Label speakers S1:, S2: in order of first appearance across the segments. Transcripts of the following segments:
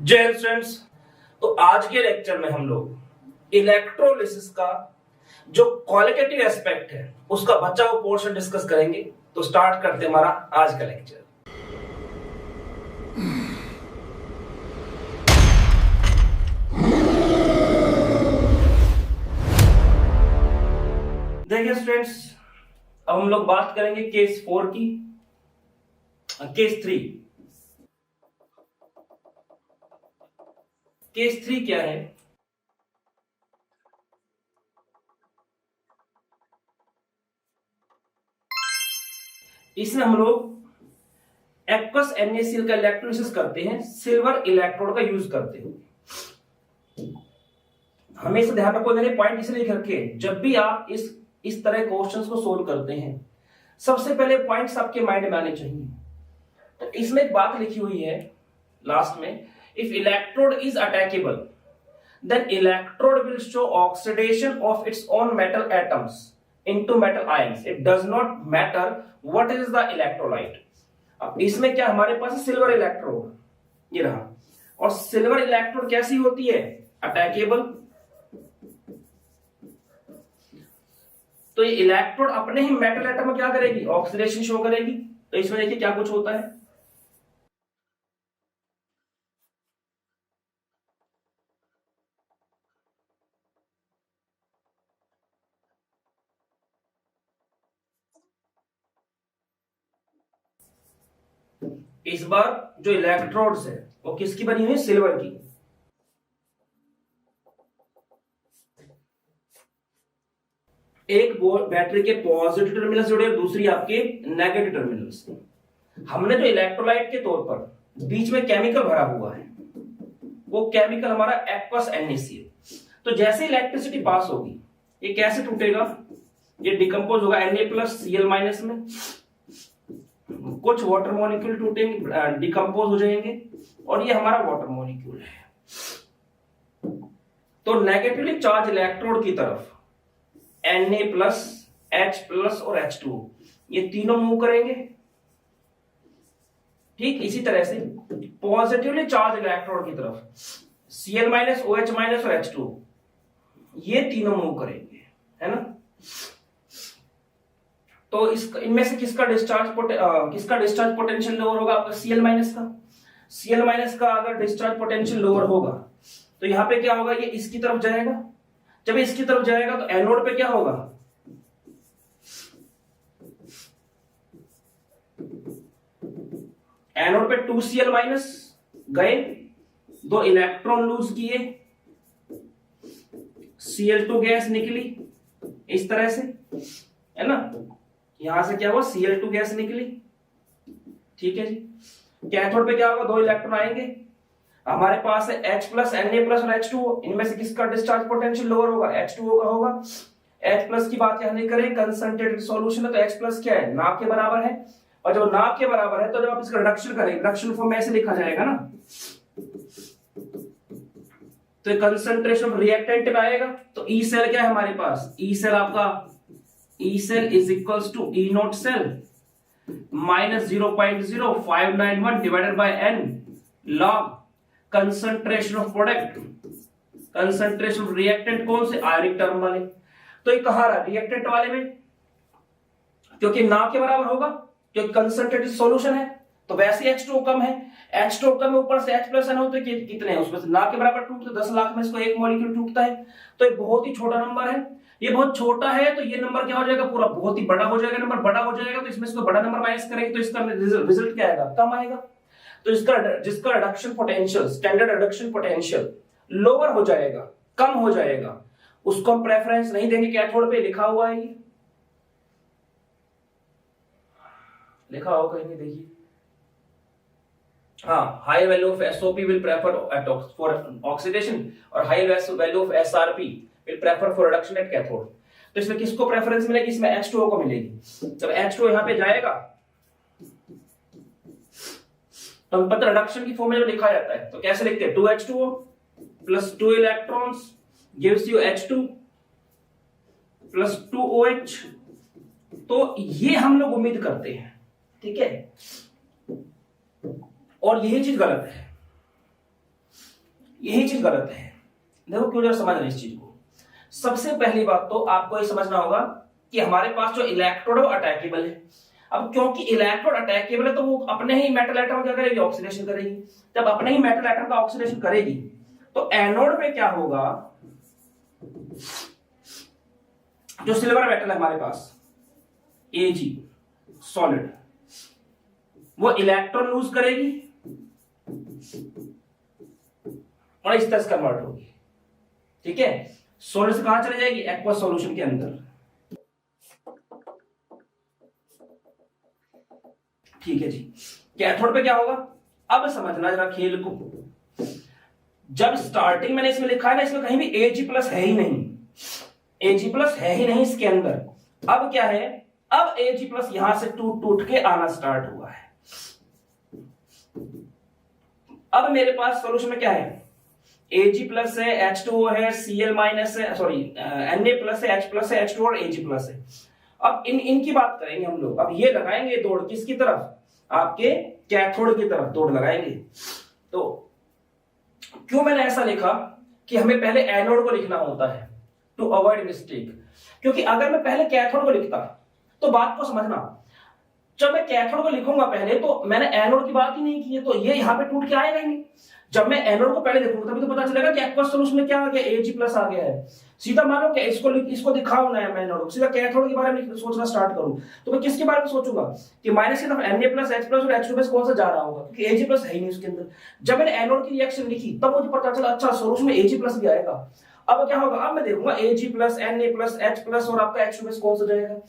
S1: जय स्टूडेंट्स। तो आज के लेक्चर में हम लोग इलेक्ट्रोलिसिस का जो क्वालिटेटिव एस्पेक्ट है उसका बचा हुआ पोर्शन डिस्कस करेंगे। तो स्टार्ट करते हैं हमारा आज का लेक्चर। देखिए स्टूडेंट्स, अब हम लोग बात करेंगे केस 4 की। केस 3 क्या है? इसमें हम लोग एक्वस NaCl का इलेक्ट्रोलिसिस करते हैं, सिल्वर इलेक्ट्रोड का यूज करते हैं। हमेशा ध्यान रखो, मैंने पॉइंट इसलिए लिख रखे, जब भी आप इस तरह क्वेश्चंस को सोल्व करते हैं सबसे पहले पॉइंट्स आपके माइंड में आने चाहिए। तो इसमें एक बात लिखी हुई है लास्ट में, if electrode is attackable then electrode will show oxidation of its own metal atoms into metal ions. It does not matter what is the electrolyte. अब इसमें क्या हमारे पास सिल्वर इलेक्ट्रोड, ये रहा, और सिल्वर इलेक्ट्रोड कैसी होती है? अटैकेबल। तो ये इलेक्ट्रोड अपने ही मेटल एटम में क्या करेगी? ऑक्सीडेशन शो करेगी। तो इसमें देखिए क्या कुछ होता है। इस बार जो इलेक्ट्रोड्स है वो किसकी बनी हुई है? सिल्वर की। एक बैटरी के पॉजिटिव टर्मिनल जुड़े और दूसरी आपके नेगेटिव टर्मिनल्स। हमने जो इलेक्ट्रोलाइट के तौर पर बीच में केमिकल भरा हुआ है वो केमिकल हमारा एक्वस NaCl। तो जैसे इलेक्ट्रिसिटी पास होगी ये कैसे टूटेगा? ये डिकम्पोज होगा Na+Cl- में, कुछ वाटर मॉलिक्यूल टूटेंगे, डिकम्पोज हो जाएंगे, और ये हमारा वाटर मॉलिक्यूल है। तो नेगेटिवली चार्ज इलेक्ट्रोड की तरफ Na+, H+ और H2 ये तीनों मूव करेंगे। ठीक इसी तरह से पॉजिटिवली चार्ज इलेक्ट्रोड की तरफ Cl-, OH- और H2 ये तीनों मूव करेंगे, है ना। तो इनमें से किसका डिस्चार्ज पोटेंशियल लोअर होगा? आपका Cl- का अगर डिस्चार्ज पोटेंशियल लोअर होगा तो यहां पे क्या होगा? ये इसकी तरफ जाएगा। जब इसकी तरफ जाएगा तो एनोड पे क्या होगा? एनोड पे 2Cl- गए, 2 इलेक्ट्रॉन लूज किए, Cl2 गैस निकली इस तरह से, है ना। यहां से क्या हुआ? Cl2 गैस निकली। ठीक है जी। कैथोड पे क्या होगा? 2 इलेक्ट्रॉन आएंगे, हमारे पास है H+, Na+ और H2। इनमें से किसका डिस्चार्ज पोटेंशियल लोअर होगा? H2 का होगा। H+ की बात यहां नहीं करें, कंसंट्रेटेड सॉल्यूशन है तो H+ क्या है? नाप के बराबर है, और जब नाप के बराबर है तो जब आप इसका रिडक्शन करेंगे, रिडक्शन फॉर्म में ऐसे लिखा जाएगा ना, तो कंसंट्रेशन रिएक्टेंट में आएगा। तो ई सेल क्या है हमारे पास? ई सेल आपका E cell is equals to E not cell minus 0.0591 divided by n log concentration of product, concentration of reactant कौन से? आयनिक टर्म वाले। तो ये कहां रहा? रिएक्टेंट वाले में, क्योंकि ना के बराबर होगा, क्योंकि कंसंट्रेटेड सॉल्यूशन है। तो वैसे H2 कम है, H2 कम है, ऊपर से H+N होते कितने हैं? उसमें से ना के बराबर टूटते 10 लाख में इसको एक मॉलिक्यूल टूटता है। तो ये बहुत ही छोटा नंबर है, ये बहुत छोटा है, तो ये नंबर क्या हो जाएगा? पूरा बहुत ही बड़ा हो जाएगा। नंबर बड़ा हो जाएगा तो इसमें इसको बड़ा नंबर माइनस करेंगे तो इसका रिजल्ट क्या आएगा? कम आएगा। तो जिसका reduction potential, standard reduction potential lower हो जाएगा, कम हो जाएगा, उसको हम प्रेफरेंस नहीं देंगे। कैथोड पे लिखा हुआ है, ये लिखा होगा कहीं, देखिए, हाँ, high value of SOP will prefer for oxidation और high value of SRP will prefer for reduction at cathode. तो इसमें किसको प्रेफरेंस मिलेगी? इसमें H2O को मिलेगी। जब H2O यहां पे जाएगा तो हम पता रिडक्शन की फॉर्म में लिखा जाता है तो कैसे लिखते हैं? 2H2O plus 2 electrons gives you H2 plus 2OH। तो ये हम लोग उम्मीद करते हैं, ठीक है, और यही चीज गलत है। यही चीज गलत है। देखो क्यों, जरा समझ रहे इस चीज को। सबसे पहली बात तो आपको ये समझना होगा कि हमारे पास जो इलेक्ट्रोड है वो अटैकेबल है। अब क्योंकि इलेक्ट्रोड अटैकेबल है तो वो अपने ही मेटल एटम क्या करेगी, ऑक्सीडेशन करेगी। जब अपने ही मेटल एटम का ऑक्सीडेशन करेगी तो एनोड पे क्या होगा, जो सिल्वर मेटल है हमारे पास Ag सॉलिड, वो इलेक्ट्रॉन लूज करेगी और इस तरह से कन्वर्ट होगी। ठीक है, सॉलिड से कहां चले जाएगी, एक्वा सॉल्यूशन के अंदर। ठीक है जी। कैथोड पे क्या होगा, अब समझना जरा खेल को। जब स्टार्टिंग मैंने इसमें लिखा है ना, इसमें कहीं भी Ag प्लस है ही नहीं, Ag प्लस है ही नहीं इसके अंदर। अब क्या है, अब Ag प्लस यहां से टूट टूट के आना स्टार्ट हुआ है। अब मेरे पास सॉल्यूशन में क्या है, Ag प्लस है, H2O है, Cl माइनस है, सॉरी Na प्लस है, H प्लस है, H2 और Ag प्लस है। अब इनकी बात करेंगे हम लोग। अब ये लगाएंगे दौड़ किसकी तरफ, आपके कैथोड की तरफ दौड़ लगाएंगे। तो क्यों मैंने ऐसा लिखा कि हमें पहले एनोड को लिखना होता है टू अवॉइड मिस्टेक, क्योंकि अगर मैं पहले कैथोड को लिखता तो बात को समझना, जब मैं कैथोड को लिखूंगा पहले तो मैंने एनोड की बात ही नहीं की है, तो ये यहां पे टूट के आएगा ही नहीं। जब मैं एनोड को पहले देखूंगा तभी तो पता चलेगा कि एक्वस सॉल्यूशन में क्या आ गया, Ag प्लस आ गया है। सीधा मानो कि इसको दिखाओ ना, मैं एनोड सीधा कैथोड के बारे में सोचना स्टार्ट करूं तो मैं किसके बारे में सोचूंगा कि माइनस की तरफ Na प्लस H प्लस और H2 प्लस कौन सा जा रहा होगा, क्योंकि Ag प्लस है ही नहीं उसके अंदर। जब मैंने एनोड की रिएक्शन लिखी तब मुझे पता चला अच्छा सॉल्यूशन में Ag प्लस भी आएगा। अब क्या होगा, अब मैं देखूंगा Ag plus Na plus H plus और आपका H2 प्लस कौन सा जाएगा,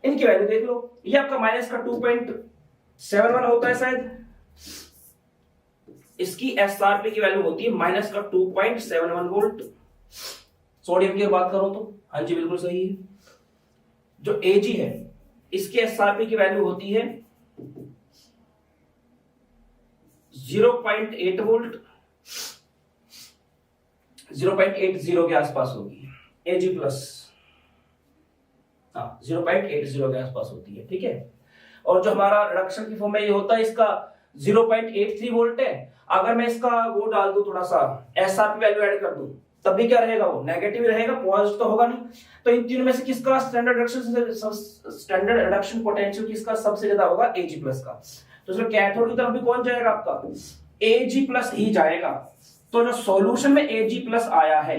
S1: इनकी वैल्यू देख लो। ये आपका माइनस का 2.71 होता है शायद, इसकी एसआरपी की वैल्यू होती है माइनस का 2.71 वोल्ट। सोडियम की बात करो तो हाँ जी बिल्कुल सही है। जो Ag है इसकी एसआरपी की वैल्यू होती है 0.8 वोल्ट, 0.80 के आसपास होगी Ag प्लस, हाँ 0.80 के आसपास होती है। ठीक है, और जो हमारा रिडक्शन की फॉर्म में ये होता है इसका 0.83 वोल्ट है। अगर मैं इसका वो डाल दूं, थोड़ा सा एसआरपी वैल्यू ऐड कर दूं, तब भी क्या रहेगा, वो नेगेटिव रहेगा, पॉजिटिव तो होगा नहीं। तो इन तीनों में से किसका स्टैंडर्ड रिडक्शन पोटेंशियल किसका सबसे ज्यादा होगा, Ag प्लस का। तो इसमें कैथोड की तरफ भी कौन जाएगा, आपका Ag प्लस ही जाएगा। तो जो सॉल्यूशन में Ag प्लस आया है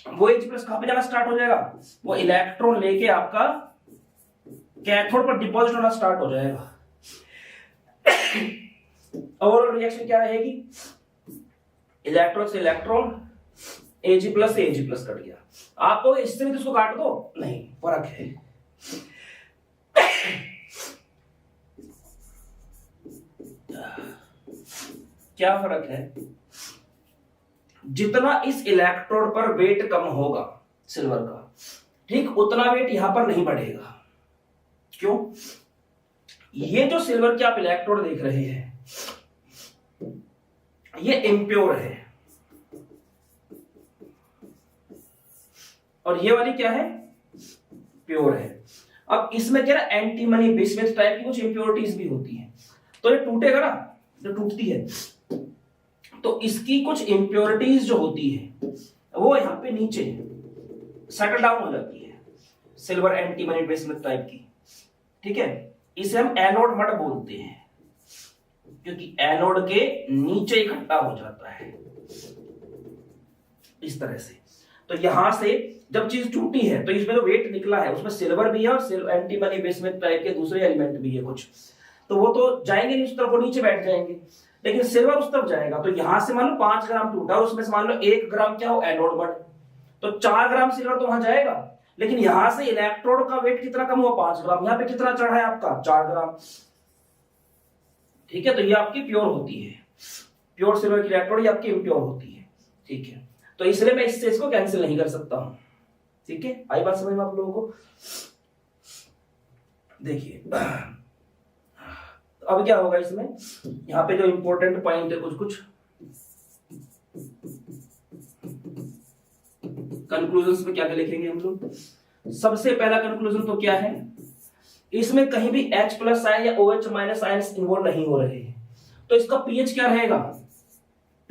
S1: वो Ag प्लस कहां पे जाना स्टार्ट हो जाएगा, वो इलेक्ट्रॉन लेके आपका कैथोड पर डिपॉजिट होना स्टार्ट हो जाएगा। ओवरऑल रिएक्शन क्या रहेगी, इलेक्ट्रॉन से इलेक्ट्रॉन, Ag प्लस से Ag प्लस कट गया। आपको इससे भी इसको काट दो, नहीं फर्क है। क्या फर्क है, जितना इस इलेक्ट्रोड पर वेट कम होगा सिल्वर का, ठीक उतना वेट यहां पर नहीं बढ़ेगा। क्यों, ये जो सिल्वर के आप इलेक्ट्रोड देख रहे हैं ये इम्प्योर है, और ये वाली क्या है, प्योर है। अब इसमें क्या है, एंटीमनी बिस्मथ टाइप की कुछ इंप्योरिटीज भी होती हैं, तो ये टूटेगा ना, जो टूटती है तो इसकी कुछ इंप्योरिटीज जो होती है वो यहां पे नीचे सेटल डाउन हो जाती है, सिल्वर एंटीमनी बिस्मथ टाइप की। ठीक है, इसे हम एनोड मड बोलते हैं, क्योंकि एनोड के नीचे इकट्ठा हो जाता है इस तरह से। तो यहां से जब चीज टूटी है तो इसमें जो वेट निकला है उसमें सिल्वर भी है और एंटीमनी बिस्मथ टाइप के दूसरे एलिमेंट भी है कुछ, तो वो तो जाएंगे नहीं उस तरफ, वो नीचे बैठ जाएंगे, लेकिन सिल्वर उस तरफ जाएगा। तो यहां से मान लो 5 ग्राम टूटा, उसमें से मान लो 1 ग्राम क्या हो, एनोड मड, तो 4 ग्राम सिल्वर तो वहां जाएगा। लेकिन यहां से इलेक्ट्रोड का वेट कितना कम हुआ, 5 ग्राम, यहां पे कितना चढ़ा है आपका 4 ग्राम। ठीक है, तो ये आपकी प्योर होती है, प्योर सिल्वर की इलेक्ट्रोड, ये आपकी इम्प्योर होती है। ठीक है, तो इसलिए मैं इससे इसको कैंसिल नहीं कर सकता हूं। ठीक है, आई बात समझ में आप लोगों को। देखिए अब क्या होगा इसमें, यहां पे जो इंपॉर्टेंट पॉइंट है कुछ कुछ कंक्लूजन में क्या क्या लिखेंगे हम लोग। सबसे पहला कंक्लूजन तो क्या है, इसमें कहीं भी H प्लस आयन या OH माइनस आयन इन्वॉल्व नहीं हो रहे हैं, तो इसका पीएच क्या रहेगा,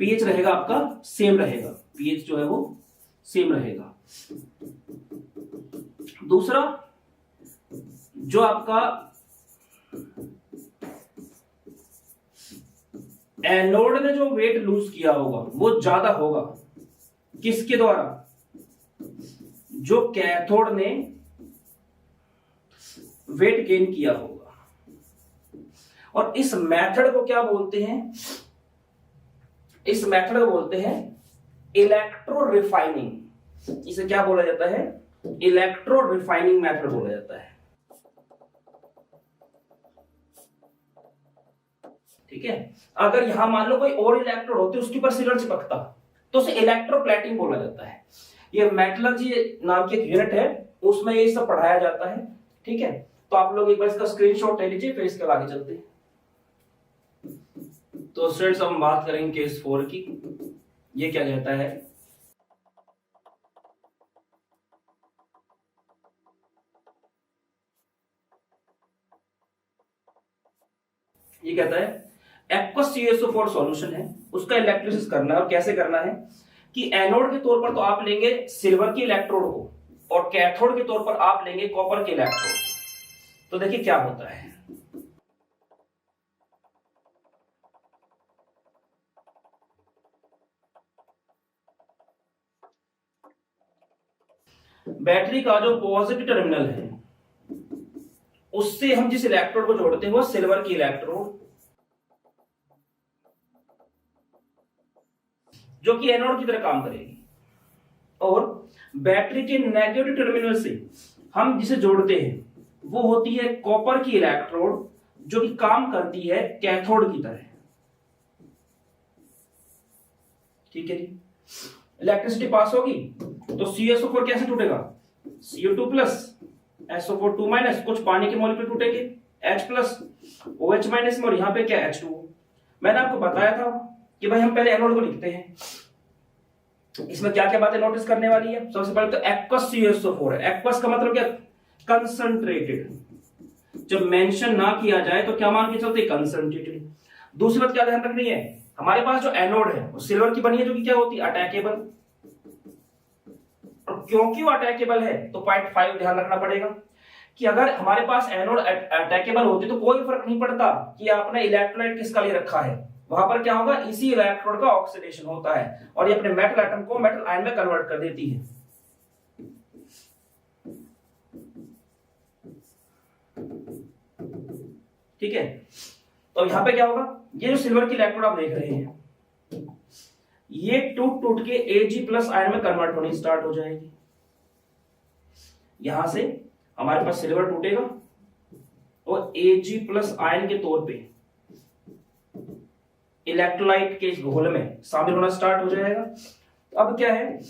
S1: पीएच रहेगा आपका सेम रहेगा, पीएच जो है वो सेम रहेगा। दूसरा, जो आपका एनोड ने जो वेट लूज किया होगा वो ज्यादा होगा किसके द्वारा, जो कैथोड ने वेट गेन किया होगा। और इस मेथड को क्या बोलते हैं, इस मेथड को बोलते हैं इलेक्ट्रो रिफाइनिंग। इसे क्या बोला जाता है, इलेक्ट्रो रिफाइनिंग मेथड बोला जाता है। ठीक है, अगर यहां मान लो कोई और इलेक्ट्रोड होते उसके ऊपर सिल्वर चिपकता तो उसे इलेक्ट्रोप्लेटिंग बोला जाता है। ये मेटलर्जी नाम की एक यूनिट है, उसमें ये सब पढ़ाया जाता है। ठीक है, तो आप लोग एक बार इसका स्क्रीनशॉट ले लीजिए, फिर इसके आगे चलते हैं। तो स्टूडेंट्स हम बात करेंगे केस 4 की। ये क्या कहता है, ये कहता है एक्वस CaSO4 सॉल्यूशन है, उसका इलेक्ट्रोलिसिस करना है। और कैसे करना है कि एनोड के तौर पर तो आप लेंगे सिल्वर की इलेक्ट्रोड को और कैथोड के तौर पर आप लेंगे कॉपर के इलेक्ट्रोड को। तो देखिए क्या होता है, बैटरी का जो पॉजिटिव टर्मिनल है उससे हम जिस इलेक्ट्रोड को जोड़ते हैं वो सिल्वर की इलेक्ट्रोड, जो कि एनोड की तरह काम करेगी। और बैटरी के नेगेटिव टर्मिनल से हम जिसे जोड़ते हैं वो होती है कॉपर की इलेक्ट्रोड, जो कि काम करती है कैथोड की तरह। ठीक है जी, इलेक्ट्रिसिटी पास होगी तो CaSO4 कैसे टूटेगा, CO2 प्लस SO4 2 माइनस, कुछ पानी के मॉलिक्यूल टूटेंगे H प्लस OH माइनस में, और यहां पे क्या H2। मैंने आपको बताया था कि भाई हम पहले एनोड को लिखते हैं। इसमें क्या क्या बातें नोटिस करने वाली है, सबसे पहले तो एक्वस CaSO4 है। एक्वस का मतलब क्या, कंसंट्रेटेड। जब मेंशन ना किया जाए तो क्या मान के चलते, कंसंट्रेटेड। दूसरी बात क्या ध्यान रखनी है, हमारे पास जो एनोड है वो सिल्वर की बनी है, जो कि क्या होती है, अटैकेबल। और क्योंकि वो अटैकेबल है तो पॉइंट 5 ध्यान रखना पड़ेगा कि अगर हमारे पास एनोड अटैकेबल होती तो कोई फर्क नहीं पड़ता कि आपने इलेक्ट्रोलाइट किसका लिए रखा है, वहां पर क्या होगा, इसी इलेक्ट्रोड का ऑक्सीडेशन होता है और ये अपने मेटल एटम को मेटल आयन में कन्वर्ट कर देती है। ठीक है, तो यहां पे क्या होगा, ये जो सिल्वर की इलेक्ट्रोड आप देख रहे हैं ये टूट के Ag प्लस आयन में कन्वर्ट होनी स्टार्ट हो जाएगी। यहां से हमारे पास सिल्वर टूटेगा और Ag प्लस आयन के तौर पे इलेक्ट्रोलाइट के इस घोल में शामिल होना स्टार्ट हो जाएगा। अब क्या है,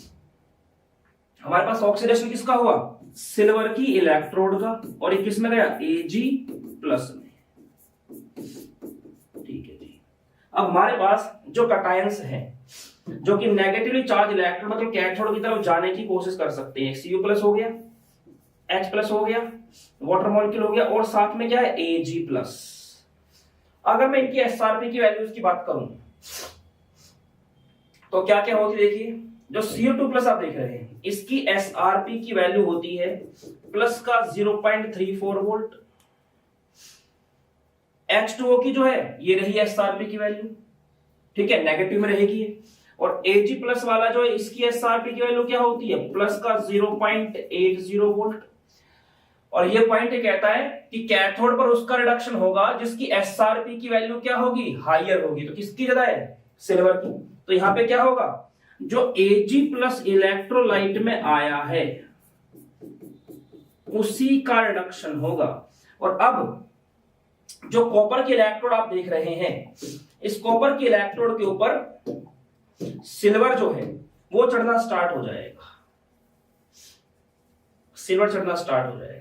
S1: हमारे पास ऑक्सीडेशन किसका हुआ, सिल्वर की इलेक्ट्रोड का, और ये किस में गया, Ag प्लस में। ठीक है जी, अब हमारे पास जो कटायंस हैं जो कि नेगेटिवली चार्ज इलेक्ट्रोड मतलब कैथोड की तरफ जाने की कोशिश कर सकते हैं, Cu प्लस हो गया, H प्लस हो गया, वाटर मॉलिक्यूल हो गया, और साथ में क्या है, Ag प्लस। अगर मैं इनकी SRP की वैल्यूज की बात करूं तो क्या क्या होती है, देखिए जो CO2 प्लस आप देख रहे हैं इसकी SRP की वैल्यू होती है प्लस का 0.34 वोल्ट। H2O की जो है ये रही SRP की वैल्यू, ठीक है, नेगेटिव में रहेगी। और Ag प्लस वाला जो है इसकी SRP की वैल्यू क्या होती है, प्लस का 0.80 वोल्ट। और ये पॉइंट कहता है कि कैथोड पर उसका रिडक्शन होगा जिसकी SRP की वैल्यू क्या होगी, हायर होगी। तो किसकी ज्यादा है, सिल्वर की। तो यहां पे क्या होगा, जो Ag प्लस इलेक्ट्रोलाइट में आया है उसी का रिडक्शन होगा। और अब जो कॉपर के इलेक्ट्रोड आप देख रहे हैं, इस कॉपर के इलेक्ट्रोड के ऊपर सिल्वर जो है वो चढ़ना स्टार्ट हो जाएगा, सिल्वर चढ़ना स्टार्ट हो जाएगा।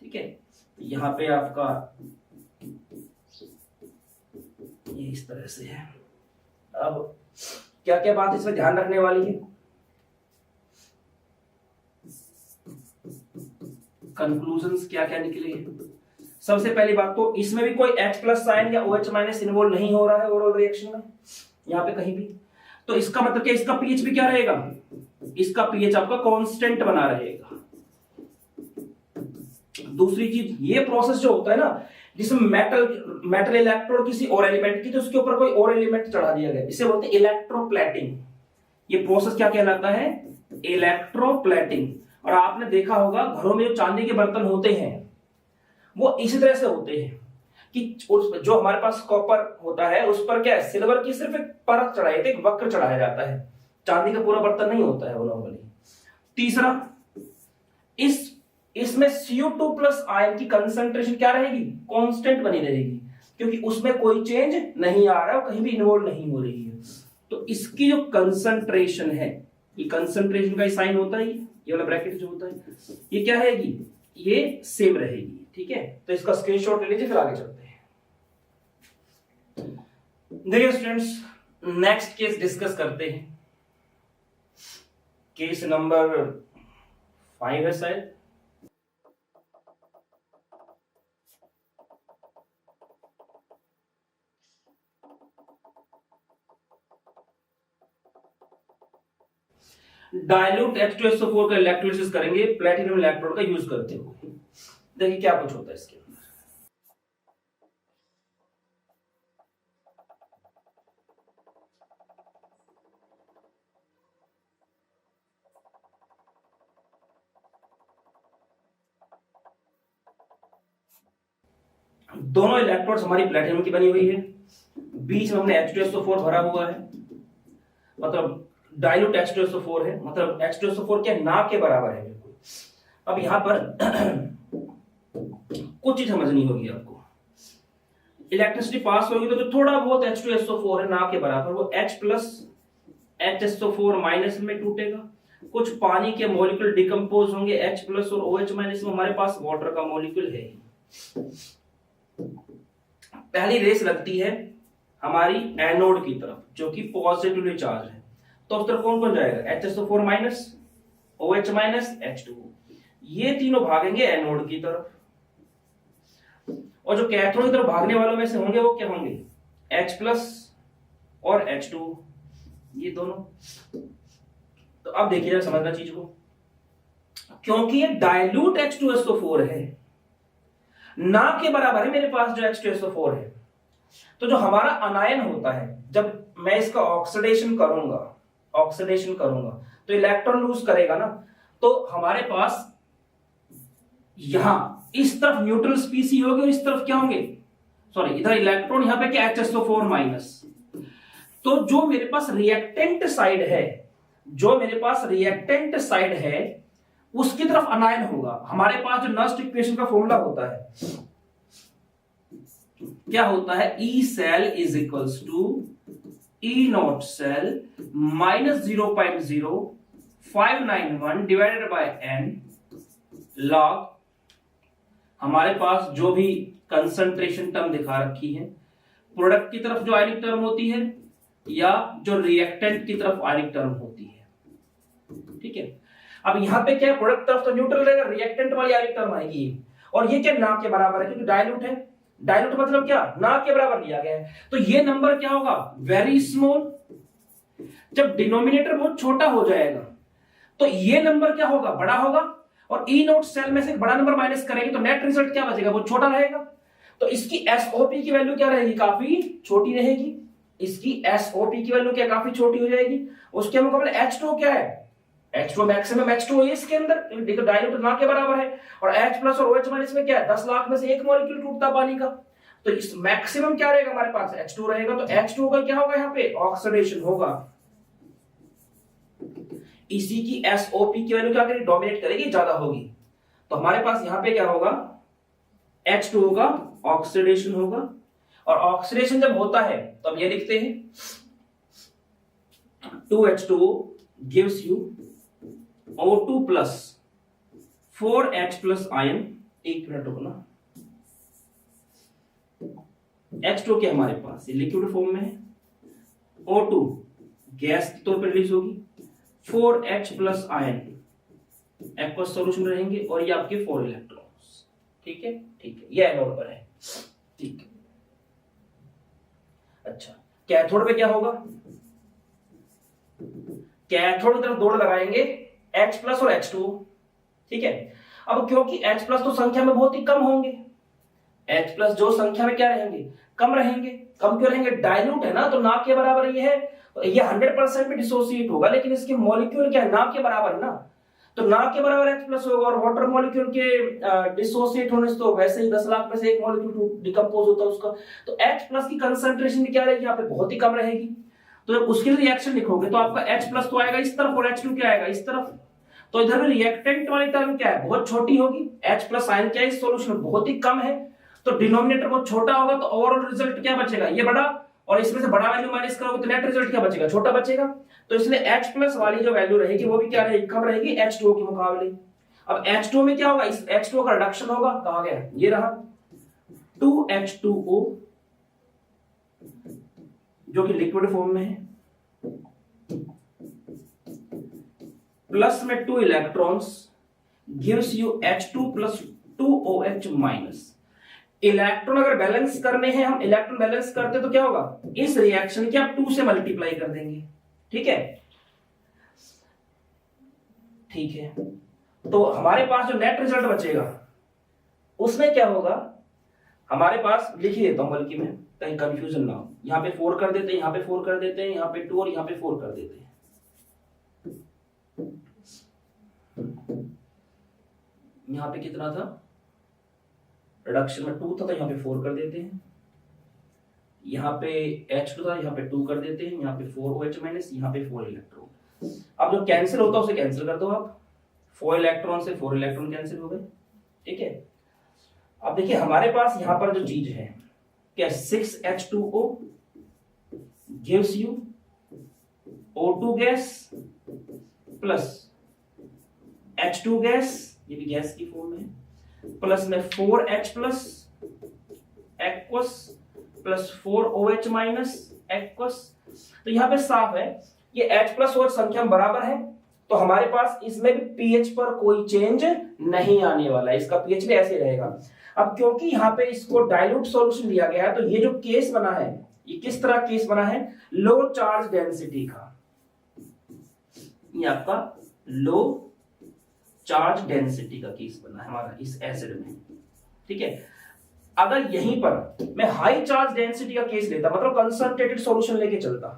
S1: ठीक है, यहां पे आपका ये इस तरह से है। अब क्या क्या बात इसमें ध्यान रखने वाली है, कंक्लूजन्स क्या क्या निकले हैं। सबसे पहली बात तो इसमें भी कोई H प्लस साइन या OH माइनस इन्वॉल्व नहीं हो रहा है ओवरऑल रिएक्शन में यहां पे कहीं भी। तो इसका मतलब क्या, इसका पीएच भी क्या रहेगा, इसका पीएच आपका कांस्टेंट बना रहेगा। दूसरी चीज, ये प्रोसेस जो होता है ना, जिसमें मेटल इलेक्ट्रोड किसी और एलिमेंट की, तो उसके ऊपर कोई और एलिमेंट चढ़ा दिया गया, इसे बोलते हैं इलेक्ट्रोप्लेटिंग। ये प्रोसेस क्या कहलाता है, इलेक्ट्रोप्लेटिंग। और आपने देखा होगा घरों में जो चांदी के बर्तन होते हैं वो इसी तरह से होते हैं कि जो हमारे पास कॉपर होता है उस पर क्या है, सिल्वर की सिर्फ एक परत चढ़ाई जाती है, एक वक्र चढ़ाया जाता है, चांदी का पूरा बर्तन नहीं होता है वो नॉर्मली। तीसरा, इसमें CO2 प्लस आयन की कंसंट्रेशन क्या रहेगी, कांस्टेंट बनी रहेगी, क्योंकि उसमें कोई चेंज नहीं आ रहा है, कहीं भी इन्वॉल्व नहीं हो रही है। तो इसकी जो कंसंट्रेशन है, ये कंसंट्रेशन का साइन होता है, ये वाला ब्रैकेट जो होता है, ये क्या रहेगी, ये सेम रहेगी। ठीक है, तो इसका स्क्रीनशॉट ले लीजिए, फिर आगे चलते हैं। देखिए स्टूडेंट्स, नेक्स्ट केस डिस्कस करते हैं। केस नंबर 5 है शायद। डाइल्यूट H2SO4 का इलेक्ट्रोलिसिस करेंगे प्लेटिनम इलेक्ट्रोड का यूज करते हुए। देखिए क्या कुछ होता है इसके अंदर। दोनों इलेक्ट्रोड्स हमारी प्लेटिनम की बनी हुई है, बीच में हमने H2SO4 भरा हुआ है, मतलब डाइल्यूट H2SO4 है, मतलब H2SO4 क्या ना के बराबर है बिल्कुल। अब यहां पर कुछ चीज समझनी होगी आपको। इलेक्ट्रिसिटी पास होगी तो जो थोड़ा बहुत H2SO4 है ना के बराबर, वो H प्लस HSO4 माइनस में टूटेगा। कुछ पानी के मॉलिक्यूल डिकम्पोज होंगे H प्लस और OH माइनस में, हमारे पास वाटर का मॉलिक्यूल है। पहली रेस लगती है हमारी एनोड की तरफ जो कि पॉजिटिवली चार्ज है, तो उस तरफ कौन कौन जाएगा, HSO4 minus, OH minus, H2। ये तीनों भागेंगे एनोड की तरफ, और जो कैथोड की तरफ भागने वालों में से होंगे वो क्या होंगे, H प्लस और H2, ये दोनों। तो अब देखिए जरा समझना चीज को, क्योंकि ये डाइल्यूट H2SO4 है, ना के बराबर है मेरे पास जो H2SO4 है, तो जो हमारा अनायन होता है, जब मैं इसका ऑक्सीडेशन करूंगा तो इलेक्ट्रॉन लूज करेगा ना, तो हमारे पास यहां इस तरफ न्यूट्रल स्पीसी होगी और इस तरफ क्या होंगे, सॉरी इधर इलेक्ट्रॉन, यहां पे क्या HSO4 माइनस। तो जो मेरे पास रिएक्टेंट साइड है उसकी तरफ अनायन होगा। हमारे पास जो नस्ट इक्वेशन का फॉर्मूला होता है क्या होता है, E cell is equals to E not cell minus 0.0591 divided by n log, हमारे पास जो भी कंसंट्रेशन टर्म दिखा रखी है, प्रोडक्ट की तरफ जो आयनिक टर्म होती है या जो रिएक्टेंट की तरफ आयनिक टर्म होती है। ठीक है, अब यहां पे क्या है, प्रोडक्ट तरफ तो न्यूट्रल रहेगा, रिएक्टेंट वाली आयनिक टर्म आएगी, और ये क्या ना के बराबर है क्योंकि डाइल्यूट है। डाइल्यूट मतलब क्या, ना के बराबर लिया गया है, तो ये नंबर क्या होगा, वेरी स्मॉल। जब डिनोमिनेटर बहुत छोटा हो जाएगा तो ये नंबर क्या होगा, बड़ा होगा, और ई नोट सेल में से बड़ा नंबर माइनस करेंगे तो नेट रिजल्ट क्या बचेगा, वो छोटा रहेगा। तो इसकी एसओपी की वैल्यू क्या रहेगी, काफी छोटी रहेगी। इसकी एसओपी की वैल्यू क्या, काफी छोटी हो जाएगी। उसके मुकाबले H2 क्या है, H2 मैक्सिमम H2 है इसके अंदर, देखो डाइल्यूट ना के बराबर है, और H प्लस और OH माइनस में क्या है, 10 लाख में से एक मॉलिक्यूल टूटता पानी का, तो इस मैक्सिमम क्या रहेगा हमारे पास, H2 रहेगा। तो H2 का क्या होगा, यहाँ पे ऑक्सीडेशन होगा। इसी की एसओपी की वैल्यू क्या करेगी, डोमिनेट करेगी, ज्यादा होगी। तो हमारे पास यहां पे क्या होगा, H2 का ऑक्सीडेशन होगा, और ऑक्सीडेशन जब होता है तो अब ये लिखते हैं 2H2 gives you O2 plus 4H plus ion. एक मिनट रुकना, H2 क्या हमारे पास ये लिक्विड फॉर्म में है, O2 गैस के तौर पर रिलीज होगी, 4H plus ion aqueous solution रहेंगे, और ये आपके 4 इलेक्ट्रॉन्स। ठीक है, ठीक है, ये एनोड पर है, ठीक है। अच्छा, कैथोड पे क्या होगा? कैथोड की तरफ दौड़ लगाएंगे H प्लस और H2, ठीक है। अब क्योंकि H प्लस तो संख्या में बहुत ही कम होंगे, H प्लस जो संख्या में क्या रहेंगे, कम रहेंगे। कम क्यों रहेंगे? डाइल्यूट है ना, तो ना के बराबर ये है, ये 100% में डिसोसिएट होगा, लेकिन इसके मॉलिक्यूल क्या है, ना के बराबर है ना, तो ना के बराबर H प्लस होगा। और वाटर मॉलिक्यूल के डिसोसिएट होने से तो वैसे ही 10 लाख में से एक मॉलिक्यूल डिकम्पोज होता है उसका, तो H प्लस की कंसंट्रेशन क्या रहेगी, यहाँ पे बहुत ही कम रहेगी। तो जब उसके लिए रिएक्शन लिखोगे तो आपका H प्लस तो आएगा इस तरफ और H2 क्या आएगा इस तरफ, तो इधर में रिएक्टेंट वाली टर्म क्या है, बहुत छोटी होगी। H प्लस आयन क्या है, इस सॉल्यूशन में बहुत ही कम है, तो डिनोमिनेटर बहुत छोटा होगा, तो ओवरऑल रिजल्ट क्या बचेगा, ये बड़ा, और इसमें से बड़ा वैल्यू माइनस करोगे तो नेट रिजल्ट क्या बचेगा, छोटा बचेगा। तो इसलिए H प्लस वाली जो वैल्यू रहेगी वो भी क्या रहेगी, कम रहेगी H2O के मुकाबले। अब H2O में क्या होगा, इस H2O का रिडक्शन होगा, कहा गया ये रहा 2H2O जो कि लिक्विड फॉर्म में है, प्लस में 2 electrons gives you H2 plus 2OH minus. Electron अगर बैलेंस करने हैं, हम इलेक्ट्रॉन बैलेंस करते तो क्या होगा, इस रिएक्शन की आप 2 से मल्टीप्लाई कर देंगे, ठीक है, ठीक है। तो हमारे पास जो नेट रिजल्ट बचेगा उसमें क्या होगा, हमारे पास लिख ही देता हूं बल्कि मैं, कहीं कंफ्यूजन ना हो। यहां पे 4 कर देते हैं, यहां पे 4 कर देते हैं, यहां पे 2 और यहां पे 4 कर देते हैं। यहां पे कितना था, रिडक्शन में 2 था, तो यहां पे 4 कर देते हैं। यहां पे H2 था, यहां पे 2 कर देते हैं, यहां पे 4OH माइनस, यहां पे 4 इलेक्ट्रॉन। अब जो कैंसिल होता है उसे कैंसिल कर दो आप, 4 इलेक्ट्रॉन से 4 इलेक्ट्रॉन कैंसिल हो गए, ठीक है। अब देखिए हमारे पास यहां पर जो चीज है क्या, 6H2O gives you O2 gas plus H2 gas, ये भी गैस की फॉर्म में, प्लस में 4H plus aqueous plus 4OH minus aqueous. तो यहां पे साफ है ये H प्लस OH संख्या बराबर है, तो हमारे पास इसमें भी पीएच पर कोई चेंज नहीं आने वाला है, इसका पीएच भी ऐसे रहेगा। अब क्योंकि यहां पे इसको डाइल्यूट सॉल्यूशन दिया गया है, तो ये जो केस बना है, ये किस तरह केस बना है, लो चार्ज डेंसिटी का, ये आपका लो चार्ज डेंसिटी का केस बना है हमारा इस एसिड में, ठीक है। अगर यहीं पर मैं हाई चार्ज डेंसिटी का केस लेता, मतलब कंसंट्रेटेड सॉल्यूशन लेके चलता,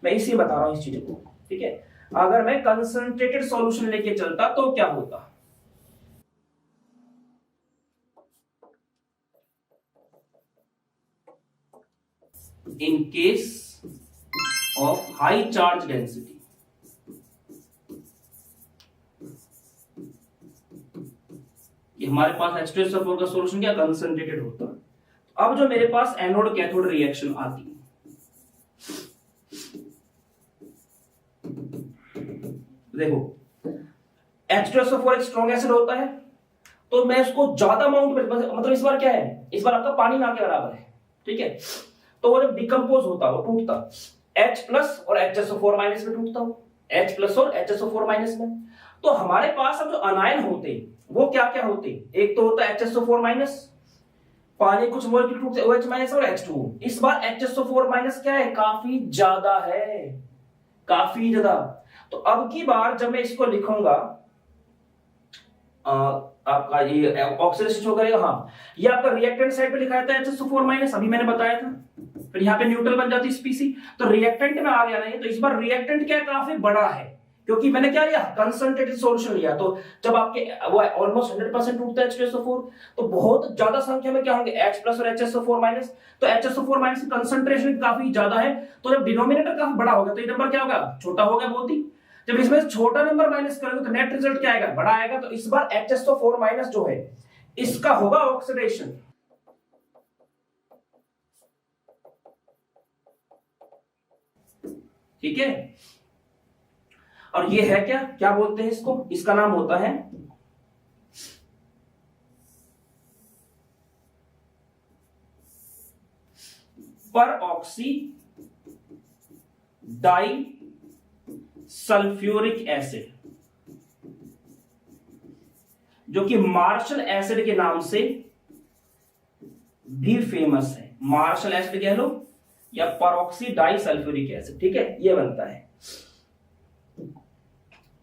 S1: मैं इसी बता रहा हूं इस चीज को, ठीक है। अगर मैं कंसंट्रेटेड सॉल्यूशन लेके चलता तो क्या होता, in case of high charge density, हमारे पास H2SO4 का सॉल्यूशन क्या कंसंट्रेटेड होता। अब जो मेरे पास एनोड कैथोड रिएक्शन आती है, देखो H2SO4 एक स्ट्रॉन्ग एसिड होता है, तो मैं उसको ज्यादा अमाउंट में, मतलब इस बार क्या है, इस बार आपका पानी ना के बराबर है, ठीक है। तो वो जब डिकम्पोज होता, वो टूटता H प्लस और HSO4 माइनस में टूटता हो, H प्लस और HSO4 माइनस में। तो हमारे पास अब जो अनायन होते वो क्या क्या होते, एक तो होता है HSO4 माइनस, पानी कुछ मॉलिक्यूल टूटते OH माइनस और H2O। इस बार HSO4 माइनस क्या है, काफी ज्यादा है, काफी ज्यादा। तो अब की बार जब मैं इसको लिखूंगा, आपका ये ऑक्सीडेशन शो करेगा, हाँ ये आपका रिएक्टेंट साइड पे लिखा था HSO4 माइनस, अभी मैंने बताया था, फिर यहाँ पे न्यूट्रल बन जाती स्पीसी, तो रिएक्टेंट में आ गया नहीं। तो इस बार रिएक्टेंट क्या काफी बड़ा है, क्योंकि मैंने क्या लिया, कंसंट्रेटेड सॉल्यूशन लिया। तो जब आपके वो ऑलमोस्ट 100% टूटता है H2SO4, तो बहुत ज्यादा संख्या में क्या होंगे H प्लस और HSO4 माइनस। तो HSO4 माइनस की कंसंट्रेशन काफी ज्यादा है, तो जब डिनोमिनेटर काफी बड़ा होगा तो ये नंबर क्या होगा, छोटा होगा बहुत ही। जब इसमें छोटा नंबर माइनस करेंगे तो नेट रिजल्ट क्या आएगा, बड़ा आएगा। तो इस बार HSO4 माइनस जो है इसका होगा ऑक्सीडेशन, ठीक है। और ये है क्या, क्या बोलते हैं इसको, इसका नाम होता है पर ऑक्सी डाई सल्फ्यूरिक एसिड। जो कि मार्शल एसिड के नाम से भी फेमस है। मार्शल एसिड कह लो या परऑक्सी डाइसल्फ्यूरिक एसिड, ठीक है, ये बनता है।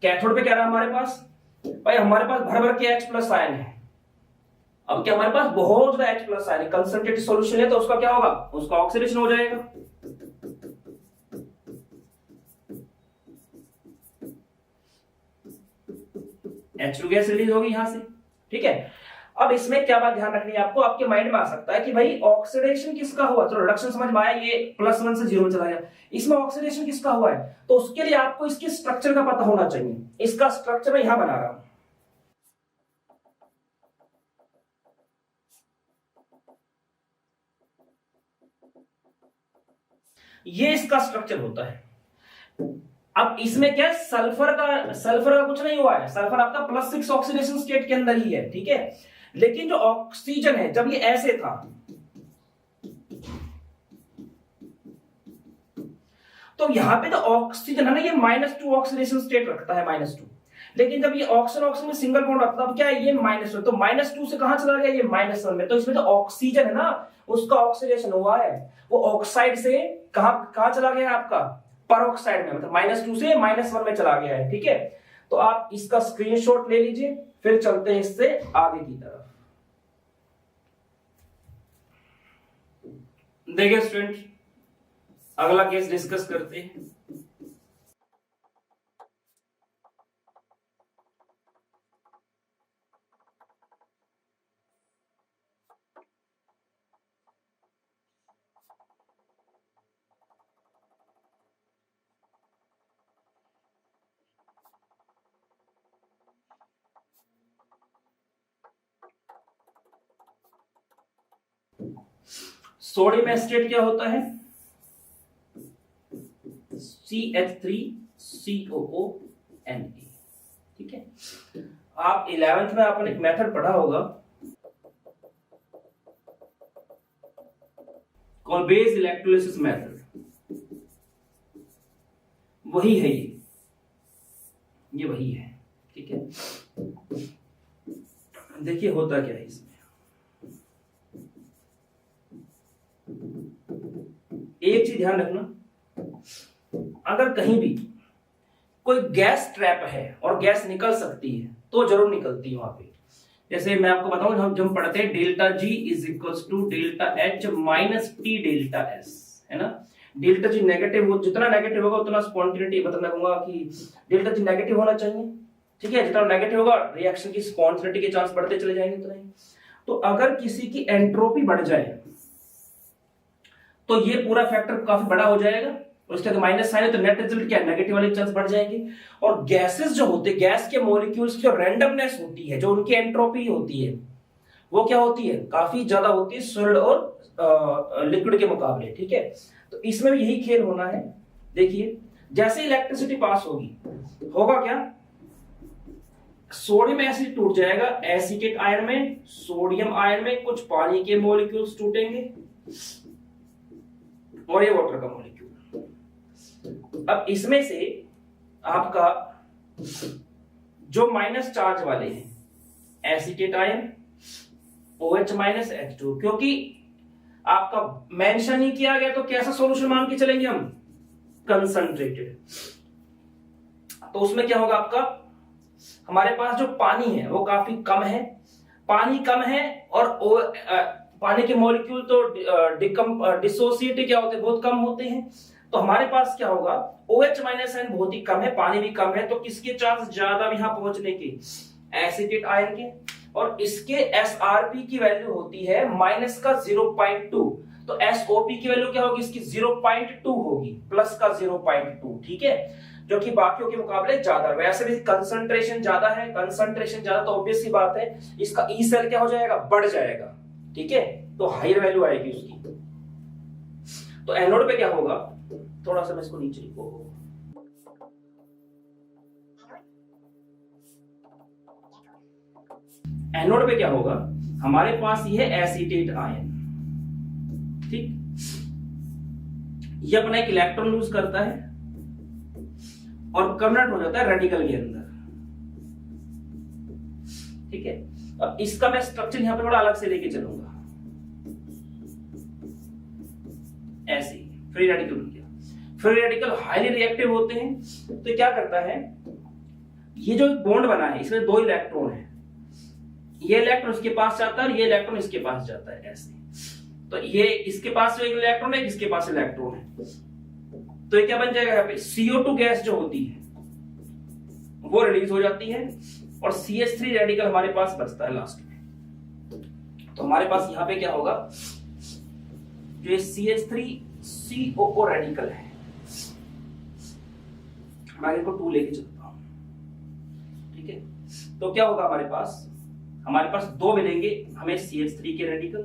S1: कैथोड पे क्या रहा हमारे पास, भाई हमारे पास भर भर के H प्लस आयन है। अब क्या हमारे पास बहुत ज्यादा H प्लस आयन है, कंसंट्रेटेड सॉल्यूशन है, तो उसका क्या होगा, उसका ऑक्सीडेशन हो जाएगा। H2 गैस रिलीज होगी यहां से, ठीक है। अब इसमें क्या बात ध्यान रखनी है आपको, आपके माइंड में आ सकता है कि भाई ऑक्सीडेशन किसका हुआ, तो रिडक्शन समझ में आया, ये +1 से 0 में चला गया, इसमें ऑक्सीडेशन किसका हुआ है, तो उसके लिए आपको इसके स्ट्रक्चर का पता होना चाहिए। इसका स्ट्रक्चर मैं यहां बना रहा हूं, ये इसका स्ट्रक्चर होता है। अब इसमें क्या है, सल्फर का कुछ नहीं हुआ है, सल्फर आपका +6 ऑक्सीडेशन स्टेट के अंदर ही है, ठीक है। लेकिन जो ऑक्सीजन है जब ये ऐसे था, तो यहां पे तो ऑक्सीजन है ना, ये -2 ऑक्सीडेशन स्टेट रखता है, -2। लेकिन जब ये ऑक्सीजन में सिंगल बॉन्ड रखता है, क्या है ये -1, तो -2 से कहां चला गया, ये -1 में। तो इसमें जो ऑक्सीजन है ना, उसका ऑक्सीडेशन हुआ है, वो ऑक्साइड से कहां चला गया है आपका, परऑक्साइड में, मतलब -2 से -1 में चला गया है, ठीक है। तो आप इसका स्क्रीनशॉट ले लीजिए, फिर चलते हैं इससे आगे की तरफ। देखिए स्टूडेंट, अगला केस डिस्कस करते हैं। सोडियम एसिटेट क्या होता है, CH3COONe, ठीक है। आप 11th में आपने एक मेथड पढ़ा होगा, कॉल्बेज इलेक्ट्रोलिसिस मेथड, वही है ये वही है, ठीक है। देखिए होता क्या है इसमें, एक चीज ध्यान रखना, अगर कहीं भी कोई गैस ट्रैप है और गैस निकल सकती है तो जरूर निकलती है वहां पे। जैसे मैं आपको बताऊं, हम पढ़ते हैं ΔG = ΔH - T ΔS, है ना। ΔG नेगेटिव हो, जितना नेगेटिव होगा उतना स्पॉन्टेनिटी, मतलब मैं कहूंगा कि ΔG नेगेटिव होना चाहिए, ठीक है। जितना नेगेटिव होगा रिएक्शन की स्पॉन्टेनिटी के चांस बढ़ते चले जाएंगे उतना ही। तो अगर किसी की एंट्रोपी बढ़ जाए तो ये पूरा फैक्टर काफी बड़ा हो जाएगा, और इसका माइनस साइन है तो नेट रिजल्ट क्या है, नेगेटिव वाले चांस बढ़ जाएंगे। और गैसेस जो होते हैं, गैस के मॉलिक्यूल्स की जो रैंडमनेस होती है, जो उनकी एंट्रोपी होती है, वो क्या होती है, काफी ज्यादा होती है सॉलिड और लिक्विड के मुकाबले, ठीक है। तो इसमें भी यही खेल होना है। देखिए जैसे इलेक्ट्रिसिटी पास होगी, होगा क्या, सोडियम एसिड टूट जाएगा एसीटेट आयन में, सोडियम आयन में कुछ पानी के मॉलिक्यूल्स टूटेंगे और ये वाटर का मॉलिक्यूल। अब इसमें से आपका जो माइनस चार्ज वाले हैं, एसीटेट आयन, OH - H2, क्योंकि आपका मेंशन ही किया गया तो कैसा सॉल्यूशन मान के चलेंगे हम, कंसंट्रेटेड। तो उसमें क्या होगा आपका, हमारे पास जो पानी है वो काफी कम है, पानी कम है और पानी के मॉलिक्यूल तो डिसोसिएट क्या होते हैं, बहुत कम होते हैं। तो हमारे पास क्या होगा, OH - N बहुत ही कम है, पानी भी कम है, तो किसके चांस ज्यादा यहां पहुंचने के, एसिटेट आयन के। और इसके SRP की वैल्यू होती है -0.2, तो SOP की वैल्यू क्या होगी, इसकी 0.2 होगी, +0.2, ठीक है, जो कि बाकियों के मुकाबले ज्यादा। वैसे भी कंसंट्रेशन ज्यादा है, कंसंट्रेशन ज्यादा तो ऑब्वियस सी बात है इसका ई सेल क्या हो जाएगा, बढ़ जाएगा, ठीक है, तो हायर वैल्यू आएगी उसकी। तो एनोड पे क्या होगा, थोड़ा सा मैं इसको नीचे लिखो, एनोड पे क्या होगा, हमारे पास ये है एसीटेट आयन, ठीक, ये अपना एक इलेक्ट्रॉन लूज करता है और कन्वर्ट हो जाता है रेडिकल के अंदर, ठीक है। अब इसका मैं स्ट्रक्चर यहां पे थोड़ा अलग से लेके चलूंगा, ऐसे फ्री रेडिकल बन गया। फ्री रेडिकल हाईली रिएक्टिव होते हैं, तो क्या करता है, ये जो बॉन्ड बना है इसमें 2 इलेक्ट्रॉन है, ये इलेक्ट्रॉन इसके पास जाता है और ये इलेक्ट्रॉन इसके पास जाता है ऐसे। तो ये इसके पास एक इलेक्ट्रॉन है, इसके पास इलेक्ट्रॉन है, तो ये क्या बन जाएगा, यहाँ पे CO2 गैस जो होती है वो रिलीज हो जाती है और CH3 रेडिकल हमारे पास बचता है लास्ट में। तो हमारे पास यहाँ पे क्या होगा, जो ये CH3COO रेडिकल है, मैं इनको 2 लेके चलता हूं, ठीक है। तो क्या होगा हमारे पास 2 मिलेंगे हमें CH3 के रेडिकल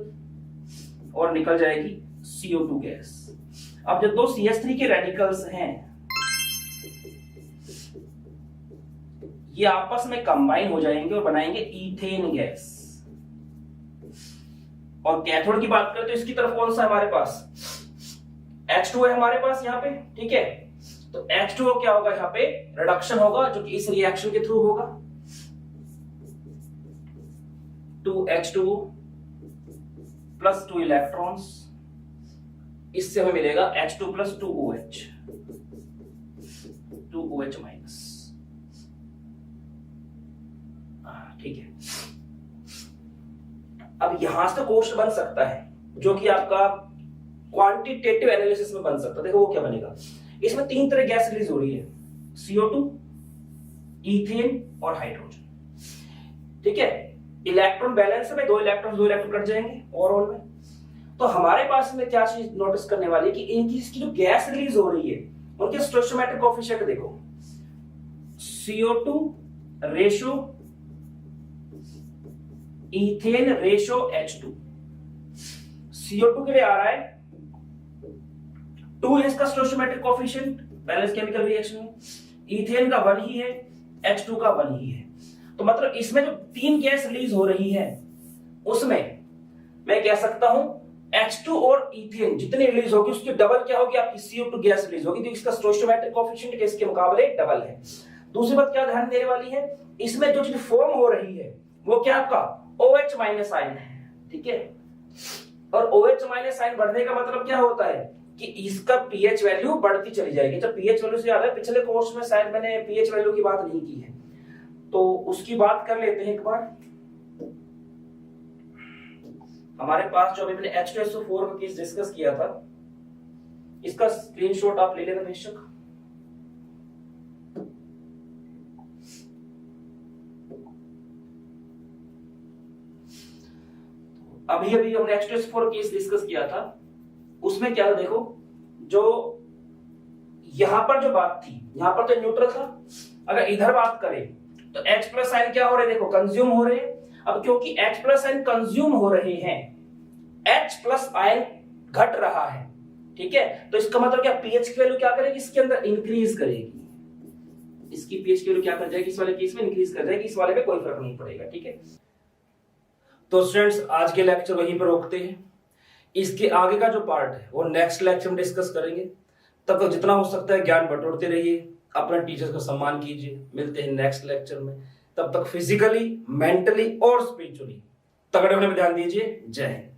S1: और निकल जाएगी CO2 गैस। अब जो 2 CH3 के रेडिकल्स हैं ये आपस में कंबाइन हो जाएंगे और बनाएंगे ईथेन गैस। और कैथोड की बात करें तो इसकी तरफ कौन सा है हमारे पास, H2 है हमारे पास यहाँ पे, ठीक है। तो H2O क्या होगा, यहाँ पे रिडक्शन होगा जो कि इस रिएक्शन के थ्रू होगा, 2H2O प्लस 2 इलेक्ट्रॉन्स, इससे हमें मिलेगा H2 plus 2OH, 2OH minus, ठीक है। अब यहां से क्वेश्चन बन सकता है जो कि आपका क्वांटिटेटिव एनालिसिस में बन सकता है। देखो वो क्या बनेगा, इसमें 3 तरह गैस रिलीज हो रही है, CO2, ईथेन और हाइड्रोजन, ठीक है। इलेक्ट्रॉन बैलेंस में 2 इलेक्ट्रॉन कट जाएंगे ओवरऑल में। तो हमारे पास में क्या चीज नोटिस करने वाली है कि इनकी इसकी जो गैस रिलीज हो रही है उनके स्टोइचोमेट्रिक कोएफिशिएंट देखो, CO2 ratio ethane ratio H2, CO2 के लिए आ रहा है 2 है इसका स्टोइचोमेट्रिक कोएफिशिएंट बैलेंस केमिकल रिएक्शन में, ईथेन का 1 ही है, H2 का 1 ही है। तो मतलब इसमें जो 3 गैस रिलीज हो रही है उसमें मैं कह सकता हूं H2 और ईथेन जितनी रिलीज होगी उसकी डबल क्या होगी, आपकी CO2 गैस रिलीज होगी, तो इसका स्टोइचोमेट्रिक कोएफिशिएंट इसके मुकाबले डबल है। दूसरी बात क्या ध्यान देने वाली है, इसमें जो चीज फॉर्म हो रही है वो क्या आपका OH माइनस आयन है, ठीक है। और OH माइनस आयन बढ़ने का मतलब क्या होता है कि इसका pH वैल्यू बढ़ती चली जाएगी। जब pH वैल्यू से याद है पिछले कोर्स में शायद मैंने pH वैल्यू की बात नहीं की है, तो उसकी बात कर लेते हैं एक बार। हमारे पास जो अभी मैंने H2SO4 का केस डिस्कस किया था, इसका स्क्रीनशॉट आप ले लेना बेशक। अभी हमने H2SO4 केस डिस्कस किया था, उसमें क्या था देखो, जो यहां पर जो बात थी, यहां पर तो न्यूट्रल था, अगर इधर बात करें तो H प्लस आयन क्या हो रहे हैं, देखो कंज्यूम हो रहे हैं। अब क्योंकि H प्लस आयन कंज्यूम हो रहे हैं, H प्लस आयन घट रहा है, ठीक है। तो इसका मतलब क्या, pH की वैल्यू क्या करेगी, इसके अंदर इंक्रीज करेगी, इसकी pH की वैल्यू क्या कर जाएगी, इस वाले केस में इंक्रीज कर जाएगी, इस वाले में कोई फर्क नहीं पड़ेगा, ठीक है। तो स्टूडेंट्स आज के लेक्चर वहीं पर रोकते हैं, इसके आगे का जो पार्ट है वो नेक्स्ट लेक्चर में डिस्कस करेंगे। तब तक जितना हो सकता है ज्ञान बटोरते रहिए, अपने टीचर्स का सम्मान कीजिए। मिलते हैं नेक्स्ट लेक्चर में, तब तक फिजिकली, मेंटली और स्पिरिचुअली तगड़े होने में ध्यान दीजिए। जय हिंद।